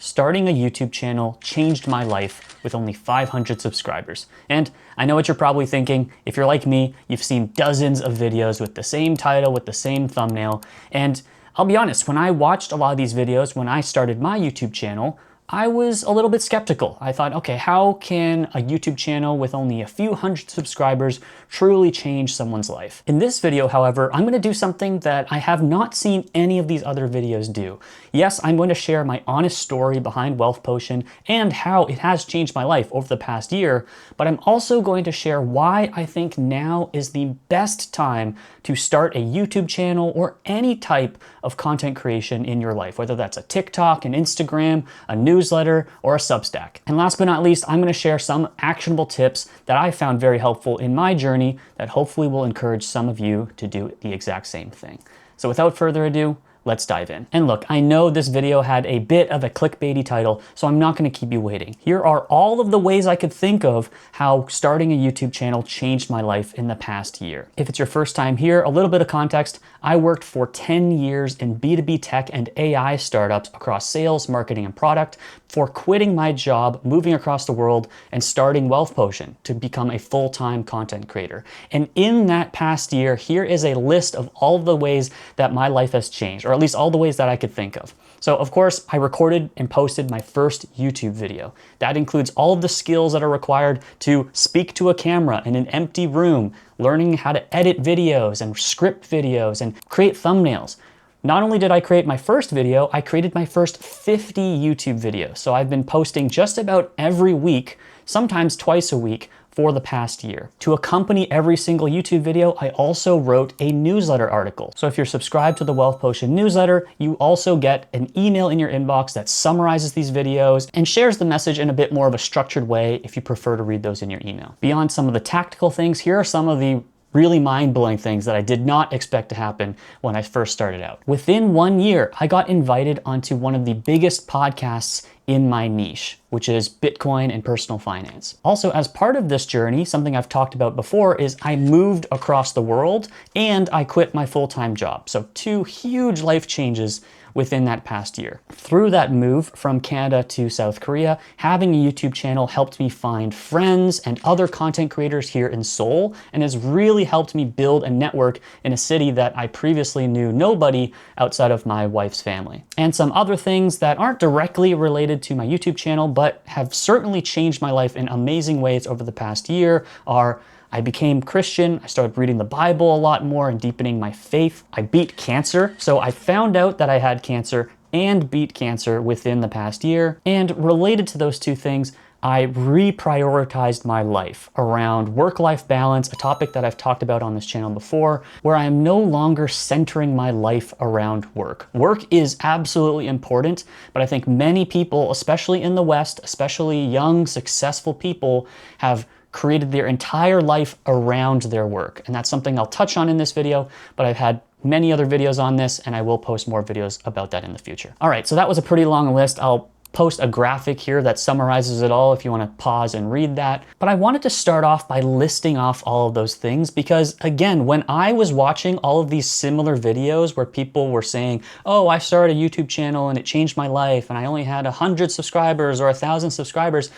starting a YouTube channel changed my life with only 500 subscribers. And I know what you're probably thinking. If you're like me, you've seen dozens of videos with the same title, with the same thumbnail. And I'll be honest, when I watched a lot of these videos, when I started my YouTube channel, I was a little bit skeptical. I thought, okay, how can a YouTube channel with only a few hundred subscribers truly change someone's life? In this video, however, I'm gonna do something that I have not seen any of these other videos do. Yes, I'm going to share my honest story behind Wealth Potion and how it has changed my life over the past year, but I'm also going to share why I think now is the best time to start a YouTube channel or any type of content creation in your life, whether that's a TikTok, an Instagram, a newsletter, or a Substack. And last but not least, I'm going to share some actionable tips that I found very helpful in my journey that hopefully will encourage some of you to do the exact same thing. So without further ado, let's dive in. And look, I know this video had a bit of a clickbaity title, so I'm not gonna keep you waiting. Here are all of the ways I could think of how starting a YouTube channel changed my life in the past year. If it's your first time here, a little bit of context, I worked for 10 years in B2B tech and AI startups across sales, marketing, and product before quitting my job, moving across the world, and starting Wealth Potion to become a full-time content creator. And in that past year, here is a list of all of the ways that my life has changed, or at least all the ways that I could think of. So of course, I recorded and posted my first YouTube video. That includes all of the skills that are required to speak to a camera in an empty room, learning how to edit videos and script videos and create thumbnails. Not only did I create my first video, I created my first 50 YouTube videos. So I've been posting just about every week, sometimes twice a week, for the past year. To accompany every single YouTube video, I also wrote a newsletter article. So if you're subscribed to the Wealth Potion newsletter, you also get an email in your inbox that summarizes these videos and shares the message in a bit more of a structured way if you prefer to read those in your email. Beyond some of the tactical things, here are some of the really mind-blowing things that I did not expect to happen when I first started out. Within 1 year, I got invited onto one of the biggest podcasts in my niche, which is Bitcoin and personal finance. Also, as part of this journey, something I've talked about before is I moved across the world and I quit my full-time job. So 2 huge life changes within that past year. Through that move from Canada to South Korea, having a YouTube channel helped me find friends and other content creators here in Seoul, and has really helped me build a network in a city that I previously knew nobody outside of my wife's family. And some other things that aren't directly related to my YouTube channel, but have certainly changed my life in amazing ways over the past year are I became Christian, I started reading the Bible a lot more and deepening my faith. I beat cancer, so I found out that I had cancer and beat cancer within the past year. And related to those 2 things, I reprioritized my life around work-life balance, a topic that I've talked about on this channel before, where I am no longer centering my life around work. Work is absolutely important, but I think many people, especially in the West, especially young, successful people, have created their entire life around their work. And that's something I'll touch on in this video, but I've had many other videos on this and I will post more videos about that in the future. All right, so that was a pretty long list. I'll post a graphic here that summarizes it all if you want to pause and read that. But I wanted to start off by listing off all of those things because, again, when I was watching all of these similar videos where people were saying, oh, I started a YouTube channel and it changed my life and I only had 100 subscribers or 1,000 subscribers,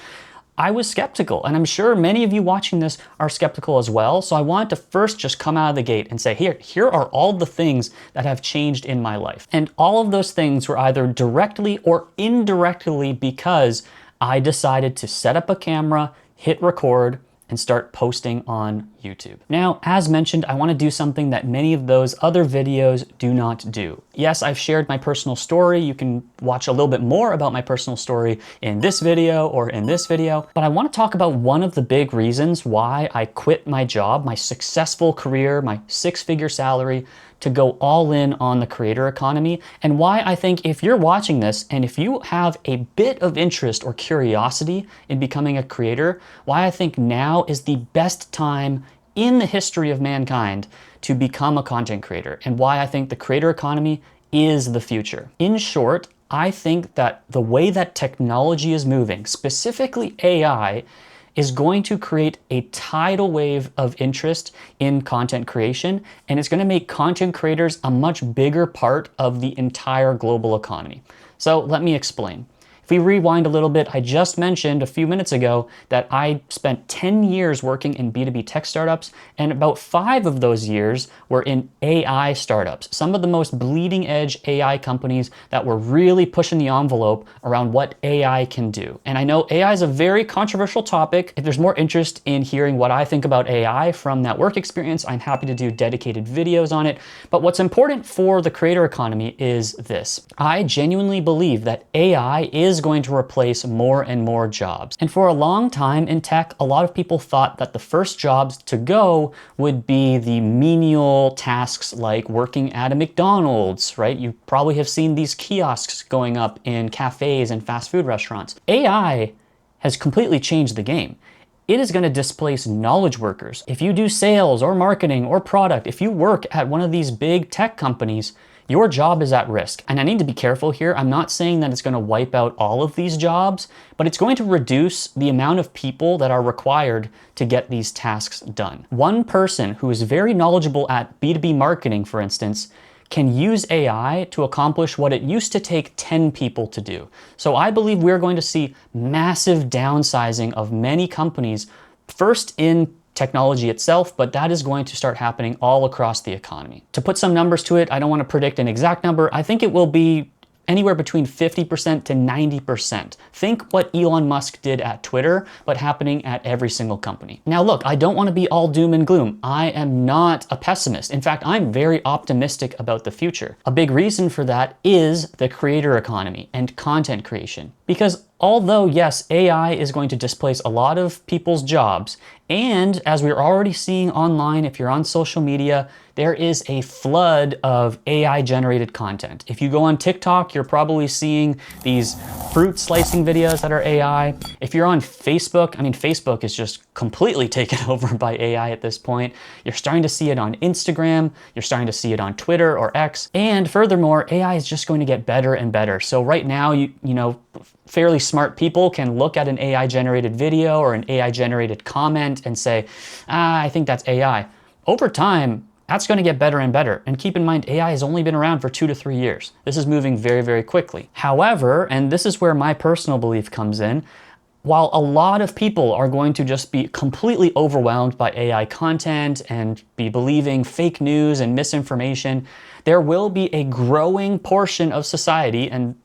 I was skeptical, and I'm sure many of you watching this are skeptical as well. So I wanted to first just come out of the gate and say, here are all the things that have changed in my life. And all of those things were either directly or indirectly because I decided to set up a camera, hit record, and start posting on YouTube. Now, as mentioned, I want to do something that many of those other videos do not do. Yes, I've shared my personal story. You can watch a little bit more about my personal story in this video or in this video, but I want to talk about one of the big reasons why I quit my job, my successful career, my 6-figure salary, to go all in on the creator economy, and why I think if you're watching this and if you have a bit of interest or curiosity in becoming a creator, why I think now is the best time in the history of mankind to become a content creator, and why I think the creator economy is the future. In short, I think that the way that technology is moving, specifically AI, is going to create a tidal wave of interest in content creation, and it's going to make content creators a much bigger part of the entire global economy. So let me explain. If we rewind a little bit, I just mentioned a few minutes ago that I spent 10 years working in B2B tech startups, and about 5 of those years were in AI startups, some of the most bleeding edge AI companies that were really pushing the envelope around what AI can do. And I know AI is a very controversial topic. If there's more interest in hearing what I think about AI from that work experience, I'm happy to do dedicated videos on it. But what's important for the creator economy is this. I genuinely believe that AI is going to replace more and more jobs. And for a long time in tech, a lot of people thought that the first jobs to go would be the menial tasks like working at a McDonald's, right? You probably have seen these kiosks going up in cafes and fast food restaurants. AI has completely changed the game. It is going to displace knowledge workers. If you do sales or marketing or product, if you work at one of these big tech companies, your job is at risk. And I need to be careful here. I'm not saying that it's going to wipe out all of these jobs, but it's going to reduce the amount of people that are required to get these tasks done. One person who is very knowledgeable at B2B marketing, for instance, can use AI to accomplish what it used to take 10 people to do. So I believe we're going to see massive downsizing of many companies, first in technology itself, but that is going to start happening all across the economy. To put some numbers to it, I don't want to predict an exact number. I think it will be anywhere between 50% to 90%. Think what Elon Musk did at Twitter, but happening at every single company. Now look, I don't want to be all doom and gloom. I am not a pessimist. In fact, I'm very optimistic about the future. A big reason for that is the creator economy and content creation. Because although, yes, AI is going to displace a lot of people's jobs, and as we're already seeing online, if you're on social media, there is a flood of AI-generated content. If you go on TikTok, you're probably seeing these fruit slicing videos that are AI. If you're on Facebook, I mean, Facebook is just completely taken over by AI at this point. You're starting to see it on Instagram. You're starting to see it on Twitter or X. And furthermore, AI is just going to get better and better. So right now, you know, fairly smart people can look at an AI-generated video or an AI-generated comment and say, I think that's AI. Over time, that's going to get better and better. And keep in mind, AI has only been around for 2 to 3 years. This is moving very, very quickly. However, and this is where my personal belief comes in, while a lot of people are going to just be completely overwhelmed by AI content and be believing fake news and misinformation, there will be a growing portion of society and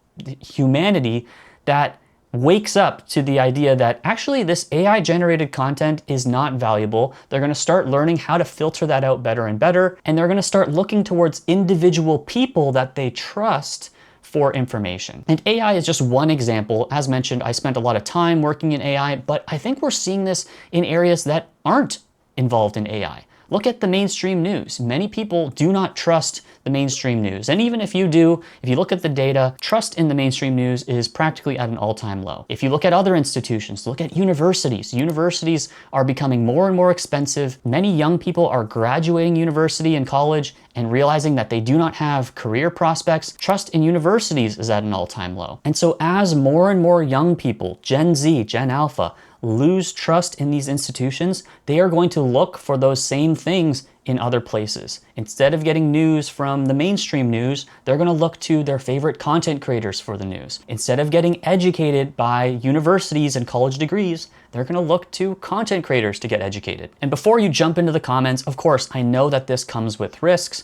humanity that wakes up to the idea that actually this AI-generated content is not valuable. They're going to start learning how to filter that out better and better, and they're going to start looking towards individual people that they trust for information. And AI is just one example. As mentioned, I spent a lot of time working in AI, but I think we're seeing this in areas that aren't involved in AI. Look at the mainstream news. Many people do not trust the mainstream news. And even if you do, if you look at the data, trust in the mainstream news is practically at an all-time low. If you look at other institutions, look at universities. Universities are becoming more and more expensive. Many young people are graduating university and college and realizing that they do not have career prospects. Trust in universities is at an all-time low. And so as more and more young people, Gen Z, Gen Alpha, lose trust in these institutions, they are going to look for those same things in other places. Instead of getting news from the mainstream news, they're going to look to their favorite content creators for the news. Instead of getting educated by universities and college degrees, they're going to look to content creators to get educated. And before you jump into the comments, of course, I know that this comes with risks.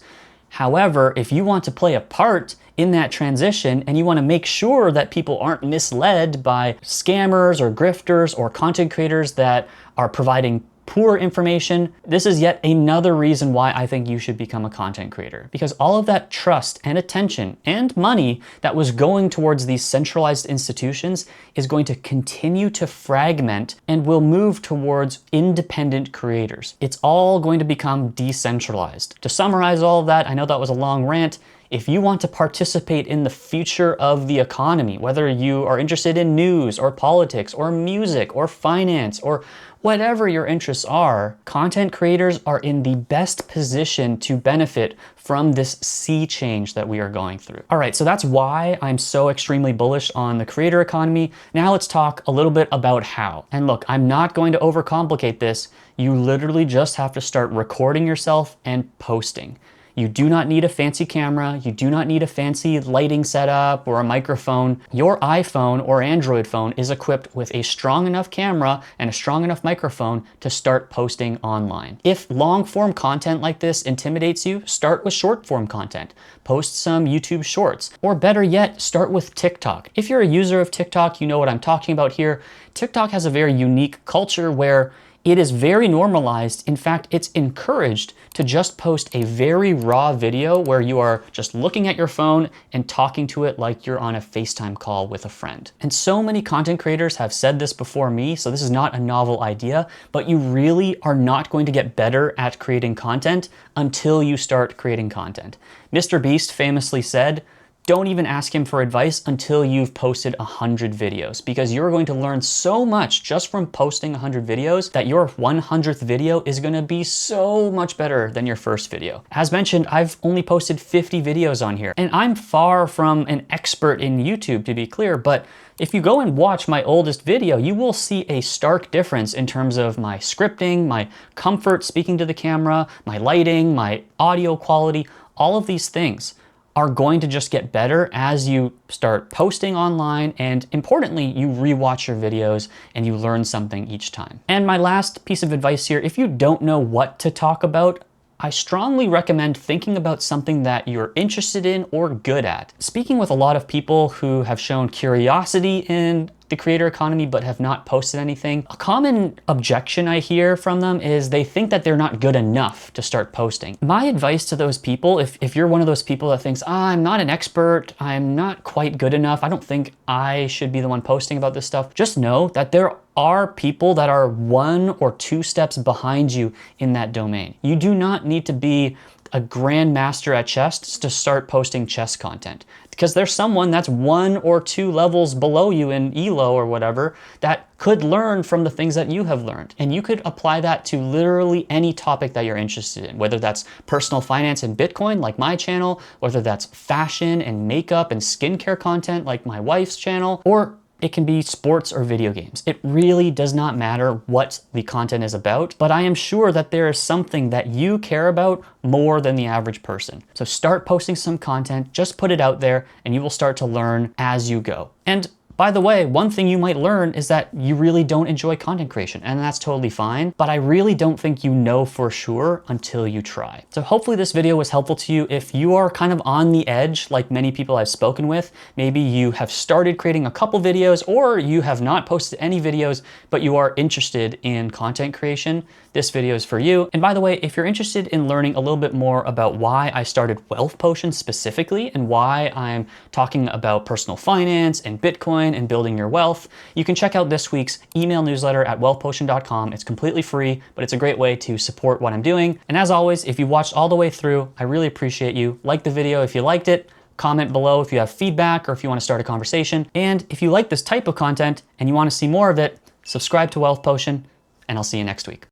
However, if you want to play a part in that transition and you want to make sure that people aren't misled by scammers or grifters or content creators that are providing poor information, this is yet another reason why I think you should become a content creator. Because all of that trust and attention and money that was going towards these centralized institutions is going to continue to fragment and will move towards independent creators. It's all going to become decentralized. To summarize all of that, I know that was a long rant. If you want to participate in the future of the economy, whether you are interested in news or politics or music or finance or whatever your interests are, content creators are in the best position to benefit from this sea change that we are going through. All right, so that's why I'm so extremely bullish on the creator economy. Now let's talk a little bit about how. And look, I'm not going to overcomplicate this. You literally just have to start recording yourself and posting. You do not need a fancy camera. You do not need a fancy lighting setup or a microphone. Your iPhone or Android phone is equipped with a strong enough camera and a strong enough microphone to start posting online. If long form content like this intimidates you, start with short form content. Post some YouTube shorts, or better yet, start with TikTok. If you're a user of TikTok, you know what I'm talking about here. TikTok has a very unique culture where it is very normalized. In fact, it's encouraged to just post a very raw video where you are just looking at your phone and talking to it like you're on a FaceTime call with a friend. And so many content creators have said this before me, so this is not a novel idea, but you really are not going to get better at creating content until you start creating content. Mr. Beast famously said, don't even ask him for advice until you've posted 100 videos, because you're going to learn so much just from posting 100 videos that your 100th video is going to be so much better than your first video. As mentioned, I've only posted 50 videos on here, and I'm far from an expert in YouTube, to be clear, but if you go and watch my oldest video, you will see a stark difference in terms of my scripting, my comfort speaking to the camera, my lighting, my audio quality. All of these things are going to just get better as you start posting online, and importantly, you rewatch your videos and you learn something each time. And my last piece of advice here, if you don't know what to talk about, I strongly recommend thinking about something that you're interested in or good at. Speaking with a lot of people who have shown curiosity in the creator economy but have not posted anything, a common objection I hear from them is they think that they're not good enough to start posting. My advice to those people, if you're one of those people that thinks, I'm not an expert, I'm not quite good enough, I don't think I should be the one posting about this stuff, just know that there are people that are 1 or 2 steps behind you in that domain. You do not need to be a grandmaster at chess to start posting chess content, because there's someone that's 1 or 2 levels below you in ELO or whatever that could learn from the things that you have learned. And you could apply that to literally any topic that you're interested in, whether that's personal finance and Bitcoin like my channel, whether that's fashion and makeup and skincare content like my wife's channel, or it can be sports or video games. It really does not matter what the content is about, but I am sure that there is something that you care about more than the average person. So start posting some content, just put it out there, and you will start to learn as you go. And by the way, one thing you might learn is that you really don't enjoy content creation, and that's totally fine, but I really don't think you know for sure until you try. So hopefully this video was helpful to you. If you are kind of on the edge, like many people I've spoken with, maybe you have started creating a couple videos or you have not posted any videos, but you are interested in content creation, this video is for you. And by the way, if you're interested in learning a little bit more about why I started Wealth Potion specifically and why I'm talking about personal finance and Bitcoin and building your wealth, you can check out this week's email newsletter at wealthpotion.com. It's completely free, but it's a great way to support what I'm doing. And as always, if you watched all the way through, I really appreciate you. Like the video if you liked it, comment below if you have feedback or if you want to start a conversation. And if you like this type of content and you want to see more of it, subscribe to Wealth Potion, and I'll see you next week.